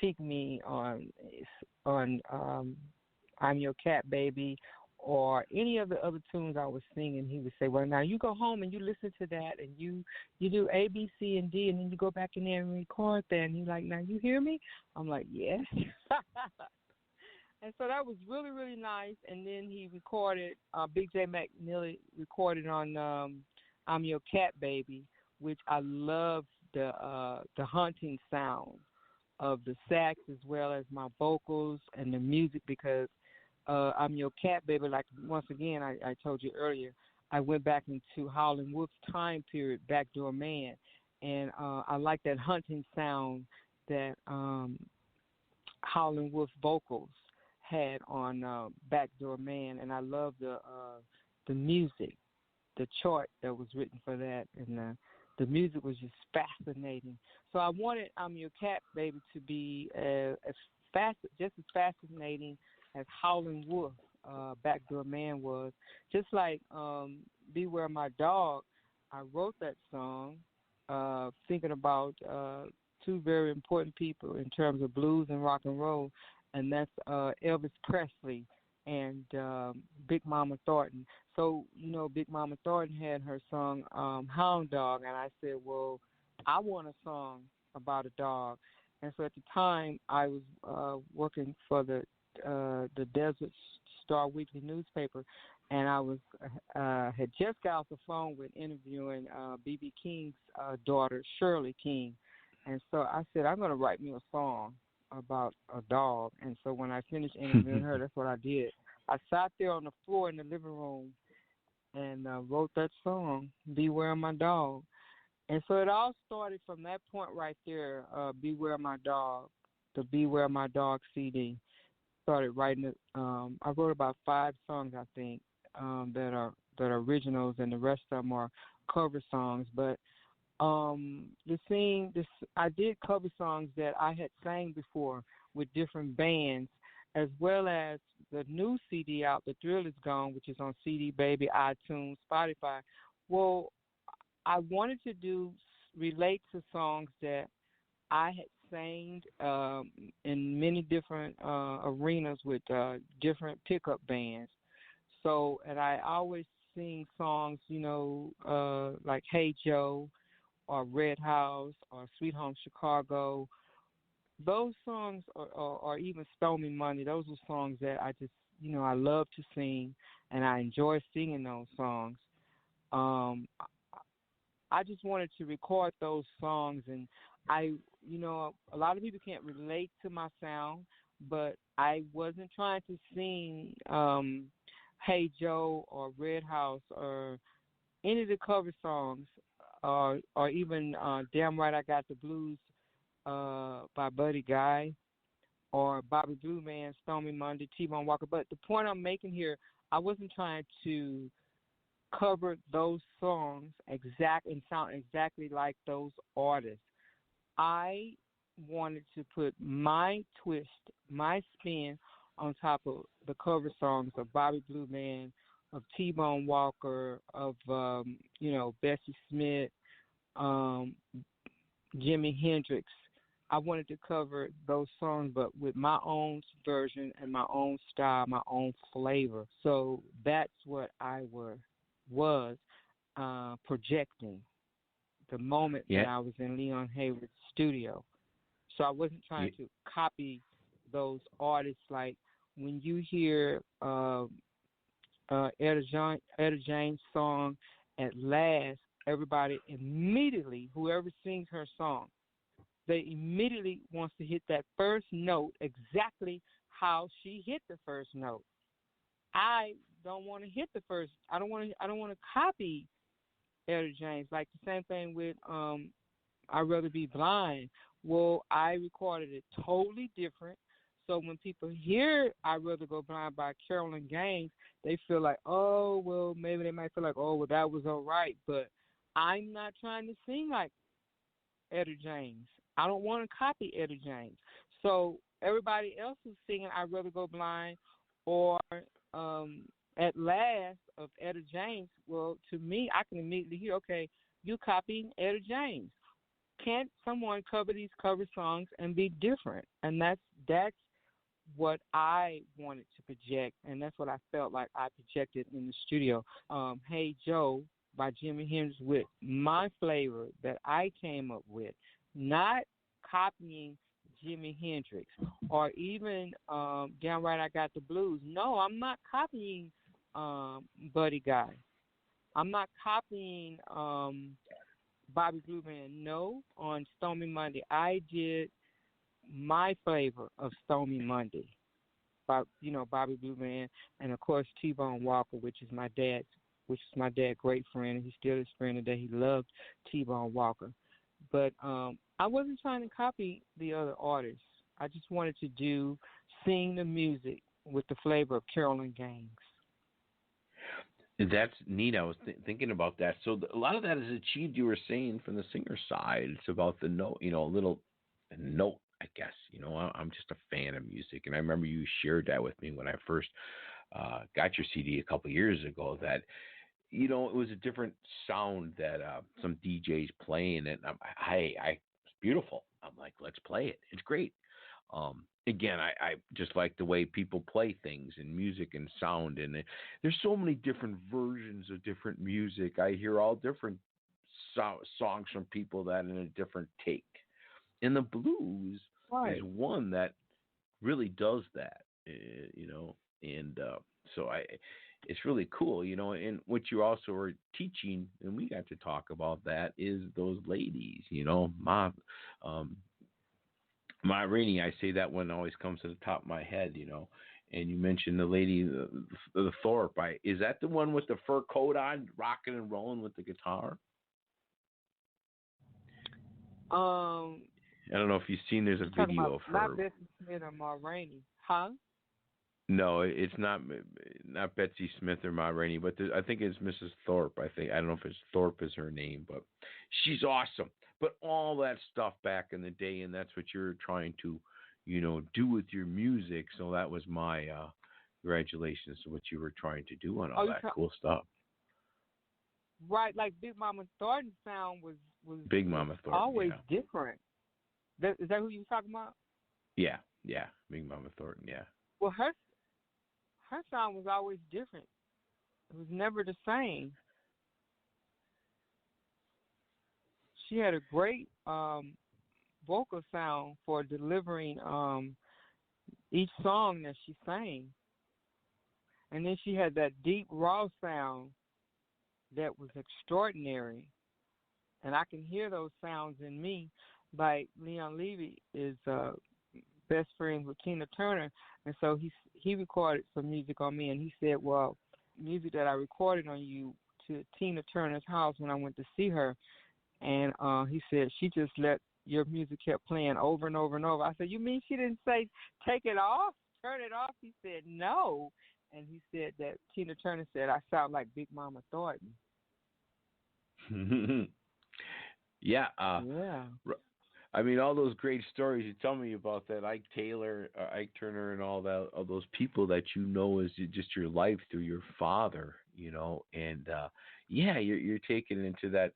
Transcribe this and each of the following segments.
pick me on I'm Your Cat Baby or any of the other tunes I was singing. He would say, well, now you go home and you listen to that and you do A, B, C, and D, and then you go back in there and record that. And he's like, now you hear me? I'm like, yes. And so that was really, really nice. And then he recorded, Big J McNeely recorded on I'm Your Cat Baby, which I love the hunting sound of the sax as well as my vocals and the music because I'm Your Cat Baby. Like, once again, I told you earlier, I went back into Howlin' Wolf's time period, Backdoor Man, and I like that hunting sound that Howlin' Wolf vocals had on Backdoor Man, and I love the music, the chart that was written for that, and the music was just fascinating. So I wanted I'm Your Cat Baby to be just as fascinating as Howlin' Wolf, Backdoor Man was. Just like Beware My Dog, I wrote that song thinking about two very important people in terms of blues and rock and roll, and that's Elvis Presley and Big Mama Thornton. So, Big Mama Thornton had her song Hound Dog, and I said, well, I want a song about a dog. And so at the time, I was working for the Desert Star Weekly newspaper, and I was had just got off the phone with interviewing B.B. King's daughter, Shirley King. And so I said, I'm going to write me a song about a dog. And so when I finished interviewing her, that's what I did. I sat there on the floor in the living room and wrote that song, Beware My Dog. And so it all started from that point right there, Beware My Dog, the Beware My Dog CD. Started writing it. I wrote about 5 songs, I think, that are originals, and the rest of them are cover songs. But I did cover songs that I had sang before with different bands, as well as the new CD out, The Thrill Is Gone, which is on CD Baby, iTunes, Spotify. Well, I wanted to relate to songs that I had sang in many different arenas with different pickup bands. So, and I always sing songs, like Hey Joe or Red House or Sweet Home Chicago. Those songs, or even Stormy Money, those are songs that I just, I love to sing, and I enjoy singing those songs. I just wanted to record those songs, and a lot of people can't relate to my sound, but I wasn't trying to sing Hey Joe or Red House or any of the cover songs, or even Damn Right I Got the Blues by Buddy Guy, or Bobby Blue Man, Stormy Monday, T-Bone Walker. But the point I'm making here, I wasn't trying to cover those songs and sound exactly like those artists. I wanted to put my twist, my spin on top of the cover songs of Bobby Blue Man, of T-Bone Walker, of Bessie Smith, Jimi Hendrix. I wanted to cover those songs, but with my own version and my own style, my own flavor. So that's what I was projecting the moment that I was in Leon Hayward's studio. So I wasn't trying to copy those artists. Like when you hear Etta James' song, At Last, everybody immediately, whoever sings her song, they immediately wants to hit that first note exactly how she hit the first note. I don't want to hit the first. I don't want to copy Etta James. Like the same thing with I'd Rather Be Blind. Well, I recorded it totally different. So when people hear I'd Rather Go Blind by Carolyn Gaines, they feel like, oh, well, maybe they might feel like, oh, well, that was all right. But I'm not trying to sing like Etta James. I don't want to copy Etta James. So everybody else who's singing I'd Rather Go Blind or At Last of Etta James, well, to me, I can immediately hear, okay, you copying Etta James. can't someone cover these cover songs and be different? And that's what I wanted to project, and that's what I felt like I projected in the studio. Hey Joe by Jimi Hendrix with my flavor that I came up with, not copying Jimi Hendrix or even downright I Got the Blues. No, I'm not copying Buddy Guy. I'm not copying Bobby Blue Man. No, on Stormy Monday, I did my flavor of Stormy Monday. Bobby Blue Man, and of course T-Bone Walker, which is my dad's great friend, and he's still his friend today. He loved T-Bone Walker. But I wasn't trying to copy the other artists. I just wanted to sing the music with the flavor of Carolyn Gaines. That's neat. I was thinking about that. So a lot of that is achieved, you were saying, from the singer side. It's about the note, a little note, I guess. I'm just a fan of music. And I remember you shared that with me when I first got your CD a couple of years ago, that, it was a different sound that some DJs playing it. And it's beautiful. I'm like, let's play it. It's great. Again, I just like the way people play things and music and sound. And there's so many different versions of different music. I hear all different songs from people that in a different take. And the blues is one that really does that, and so it's really cool, and what you also are teaching, and we got to talk about that, is those ladies, Ma Rainey, I say that one always comes to the top of my head, and you mentioned the lady, the Thorpe. Is that the one with the fur coat on, rocking and rolling with the guitar? I don't know if you've seen, there's a video of her. Not Betsy Smith or Ma Rainey, huh? No, it's not Betsy Smith or Ma Rainey, but I think it's Mrs. Thorpe. I don't know if it's Thorpe is her name, but she's awesome. But all that stuff back in the day, and that's what you're trying to, do with your music. So that was my congratulations to what you were trying to do on all that cool stuff. Right, like Big Mama Thornton's sound was Big Mama Thornton always different. Is that who you were talking about? Yeah, Big Mama Thornton, yeah. Well, her sound was always different. It was never the same. She had a great vocal sound for delivering each song that she sang. And then she had that deep, raw sound that was extraordinary. And I can hear those sounds in me. Like Leon Levy is best friends with Tina Turner, and so he recorded some music on me, and he said, well, music that I recorded on you to Tina Turner's house when I went to see her, and he said she just let your music kept playing over and over and over. I said, you mean she didn't say take it off, turn it off? He said no, and he said that Tina Turner said I sound like Big Mama Thornton. Yeah. Yeah. I mean, all those great stories you tell me about that Ike Taylor, Ike Turner, and all those people that is just your life through your father, and you're taking it into that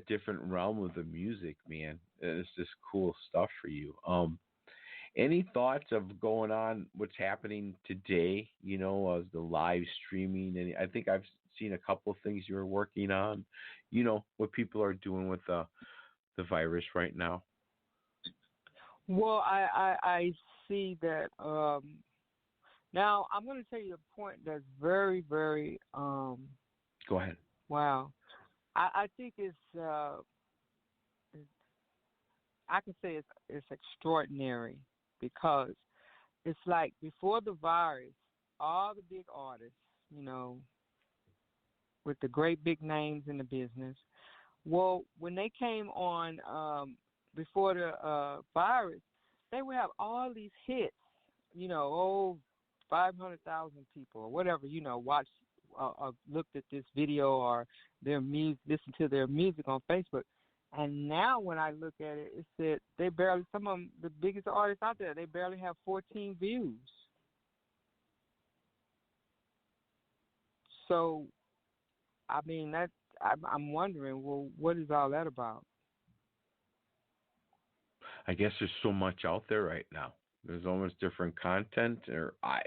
different realm of the music, man. It's just cool stuff for you. Any thoughts of going on what's happening today, as the live streaming? And I think I've seen a couple of things you were working on, what people are doing with the virus right now. Well, I see that. Now, I'm going to tell you a point that's very, very. Go ahead. Wow, I think it's. I can say it's extraordinary because it's like before the virus, all the big artists, with the great big names in the business. Well, when they came on before the virus, they would have all these hits, 500,000 people or whatever, watched looked at this video or their music, listened to their music on Facebook. And now when I look at it, it said some of them, the biggest artists out there, they barely have 14 views. So, I mean, I'm wondering, well, what is all that about? I guess there's so much out there right now. There's almost different content, or I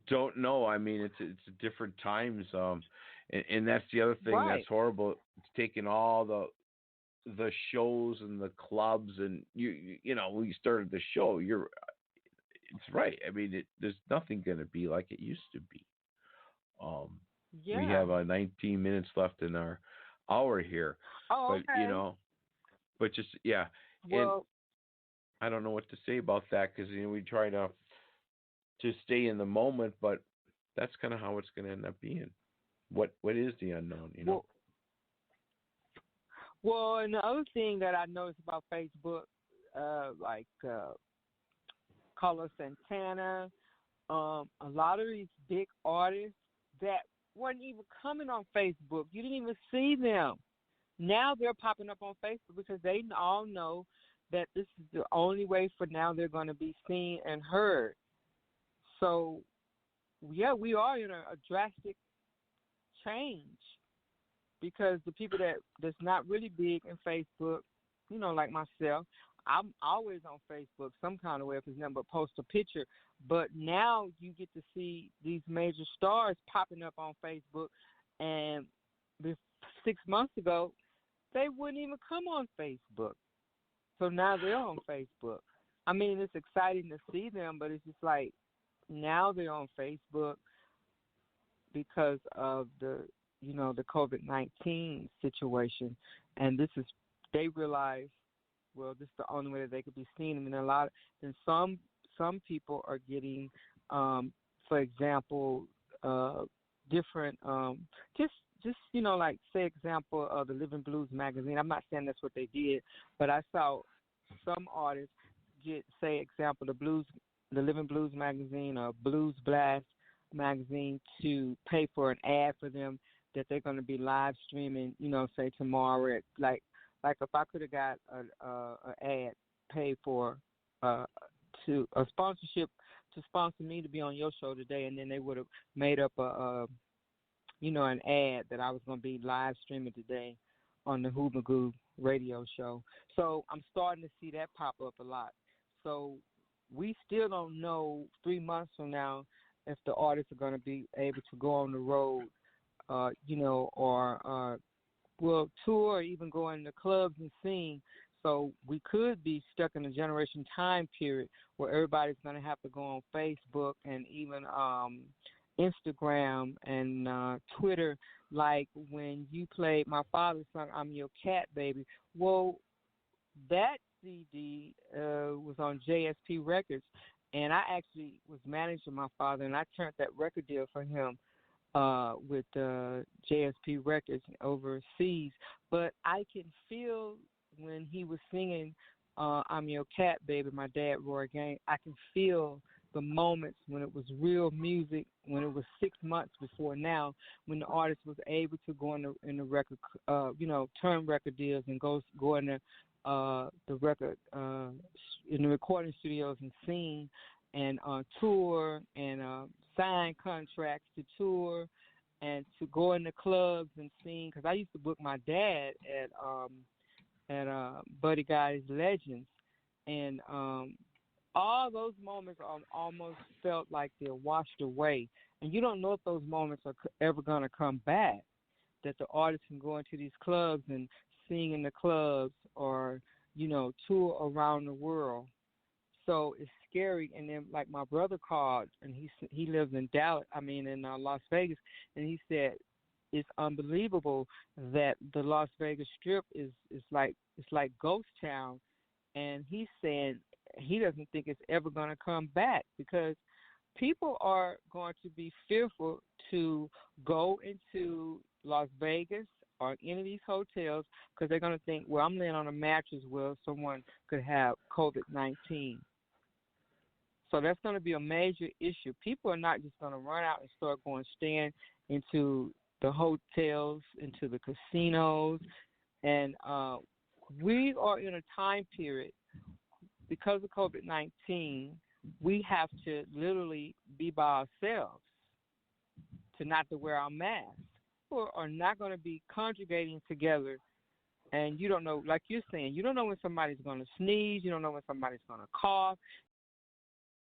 don't know. I mean, it's different times, and that's the other thing Right. that's horrible. It's taking all the shows and the clubs, and you know, when you started the show, it's right. I mean, there's nothing going to be like it used to be. We Yeah. have 19 minutes left in our hour here, Oh, but you okay. know, but just yeah, and Well, I don't know what to say about that because you know we try to stay in the moment, but that's kind of how it's going to end up being. What is the unknown? You know. well, and the other thing that I noticed about Facebook, like Carlos Santana, a lot of these big artists that weren't even coming on Facebook. You didn't even see them. Now they're popping up on Facebook because they all know that this is the only way for now they're going to be seen and heard. So, yeah, we are in a drastic change because the people that's not really big in Facebook, like myself, I'm always on Facebook some kind of way if it's nothing but post a picture. But now you get to see these major stars popping up on Facebook, and 6 months ago they wouldn't even come on Facebook. So now they're on Facebook. I mean, it's exciting to see them, but it's just like now they're on Facebook because of the COVID-19 situation, and they realize, well, this is the only way that they could be seen. I mean, then some people are getting, for example, different, just like say example of the Living Blues magazine. I'm not saying that's what they did, but I saw some artists get, say example, the Living Blues magazine or Blues Blast magazine to pay for an ad for them that they're going to be live streaming, say tomorrow at like if I could have got a ad paid for to a sponsorship to sponsor me to be on your show today, and then they would have made up an ad that I was going to be live streaming today on the Who Magoo radio show. So I'm starting to see that pop up a lot. So we still don't know 3 months from now if the artists are going to be able to go on the road, or will tour or even go into clubs and sing. So we could be stuck in a generation time period where everybody's going to have to go on Facebook and even Instagram and Twitter. Like when you played my father's song, I'm Your Cat Baby. Well, that CD was on JSP Records, and I actually was managing my father, and I turned that record deal for him with JSP Records overseas. But I can feel when he was singing I'm Your Cat Baby, my dad, Roy Gang, I can feel the moments when it was real music, when it was 6 months before now, when the artist was able to go in the record, turn record deals and go in the record in the recording studios and sing and tour and sign contracts to tour and to go in the clubs and sing. Because I used to book my dad at Buddy Guy's Legends, and all those moments almost felt like they're washed away, and you don't know if those moments are ever going to come back. That the artist can go into these clubs and sing in the clubs, or tour around the world. So it's scary. And then, like, my brother called, and he lives in in Las Vegas, and he said it's unbelievable that the Las Vegas Strip is like it's like ghost town, and he's saying he doesn't think it's ever going to come back because people are going to be fearful to go into Las Vegas or any of these hotels because they're going to think, well, I'm laying on a mattress where someone could have COVID-19. So that's going to be a major issue. People are not just going to run out and start staying into the hotels, into the casinos. And we are in a time period, because of COVID-19, we have to literally be by ourselves, to not to wear our masks. People are not going to be congregating together And you don't know, like you're saying, you don't know when somebody's going to sneeze. You don't know when somebody's going to cough.